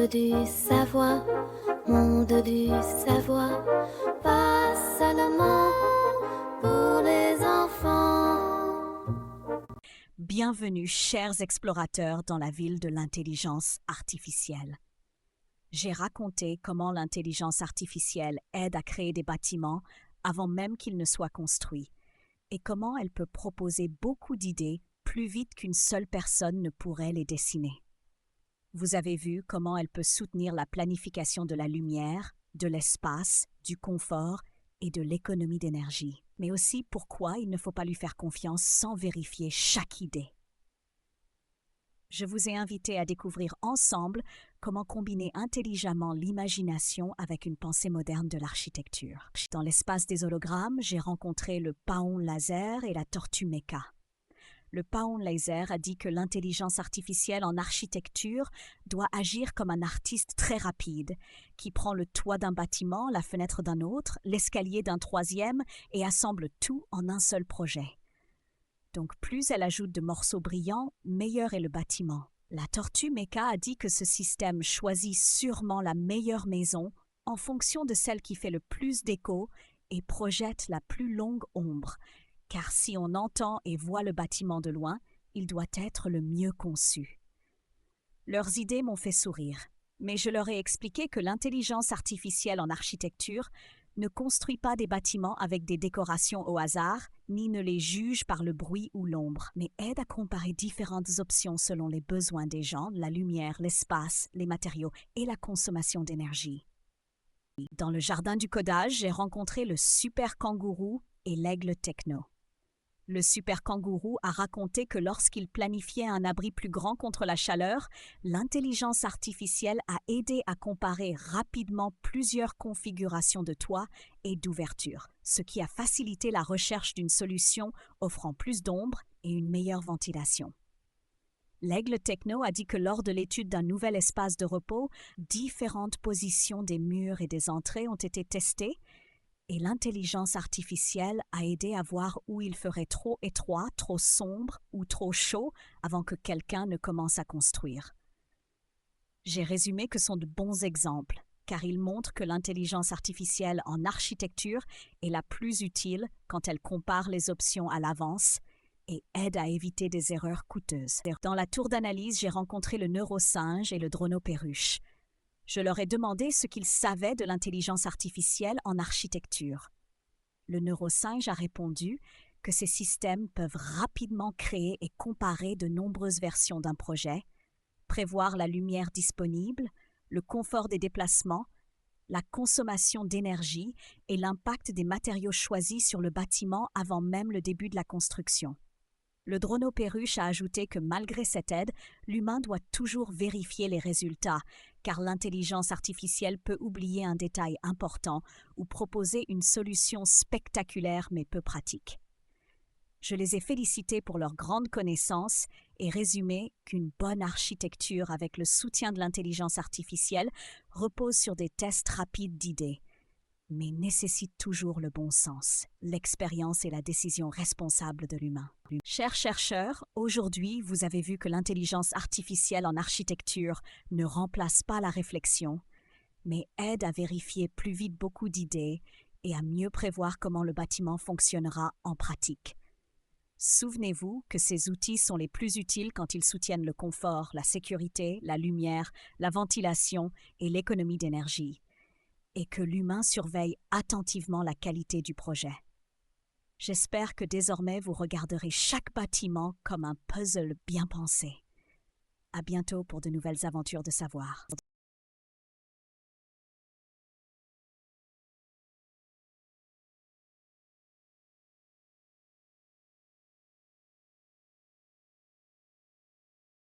du savoir, monde du savoir, pas seulement pour les enfants. Bienvenue, chers explorateurs, dans la ville de l'intelligence artificielle. J'ai raconté comment l'intelligence artificielle aide à créer des bâtiments avant même qu'ils ne soient construits, et comment elle peut proposer beaucoup d'idées plus vite qu'une seule personne ne pourrait les dessiner. Vous avez vu comment elle peut soutenir la planification de la lumière, de l'espace, du confort et de l'économie d'énergie, mais aussi pourquoi il ne faut pas lui faire confiance sans vérifier chaque idée. Je vous ai invité à découvrir ensemble comment combiner intelligemment l'imagination avec une pensée moderne de l'architecture. Dans l'espace des hologrammes, j'ai rencontré le Paon Laser et la tortue Mecha. Le Paon Laser a dit que l'intelligence artificielle en architecture doit agir comme un artiste très rapide, qui prend le toit d'un bâtiment, la fenêtre d'un autre, l'escalier d'un troisième et assemble tout en un seul projet. Donc plus elle ajoute de morceaux brillants, meilleur est le bâtiment. La tortue Mecha a dit que ce système choisit sûrement la meilleure maison en fonction de celle qui fait le plus d'écho et projette la plus longue ombre, car si on entend et voit le bâtiment de loin, il doit être le mieux conçu. Leurs idées m'ont fait sourire, mais je leur ai expliqué que l'intelligence artificielle en architecture ne construit pas des bâtiments avec des décorations au hasard, ni ne les juge par le bruit ou l'ombre, mais aide à comparer différentes options selon les besoins des gens, la lumière, l'espace, les matériaux et la consommation d'énergie. Dans le jardin du codage, j'ai rencontré le super kangourou et l'aigle techno. Le super kangourou a raconté que lorsqu'il planifiait un abri plus grand contre la chaleur, l'intelligence artificielle a aidé à comparer rapidement plusieurs configurations de toit et d'ouverture, ce qui a facilité la recherche d'une solution offrant plus d'ombre et une meilleure ventilation. L'aigle techno a dit que lors de l'étude d'un nouvel espace de repos, différentes positions des murs et des entrées ont été testées, et l'intelligence artificielle a aidé à voir où il ferait trop étroit, trop sombre ou trop chaud avant que quelqu'un ne commence à construire. J'ai résumé que sont de bons exemples, car ils montrent que l'intelligence artificielle en architecture est la plus utile quand elle compare les options à l'avance et aide à éviter des erreurs coûteuses. Dans la tour d'analyse, j'ai rencontré le neurosinge et le dronoperruche. Je leur ai demandé ce qu'ils savaient de l'intelligence artificielle en architecture. Le neurosinge a répondu que ces systèmes peuvent rapidement créer et comparer de nombreuses versions d'un projet, prévoir la lumière disponible, le confort des déplacements, la consommation d'énergie et l'impact des matériaux choisis sur le bâtiment avant même le début de la construction. Le dronoperruche a ajouté que malgré cette aide, l'humain doit toujours vérifier les résultats, car l'intelligence artificielle peut oublier un détail important ou proposer une solution spectaculaire mais peu pratique. Je les ai félicités pour leur grande connaissance et résumé qu'une bonne architecture avec le soutien de l'intelligence artificielle repose sur des tests rapides d'idées, mais nécessite toujours le bon sens, l'expérience et la décision responsable de l'humain. Chers chercheurs, aujourd'hui, vous avez vu que l'intelligence artificielle en architecture ne remplace pas la réflexion, mais aide à vérifier plus vite beaucoup d'idées et à mieux prévoir comment le bâtiment fonctionnera en pratique. Souvenez-vous que ces outils sont les plus utiles quand ils soutiennent le confort, la sécurité, la lumière, la ventilation et l'économie d'énergie, et que l'humain surveille attentivement la qualité du projet. J'espère que désormais vous regarderez chaque bâtiment comme un puzzle bien pensé. À bientôt pour de nouvelles aventures de savoir.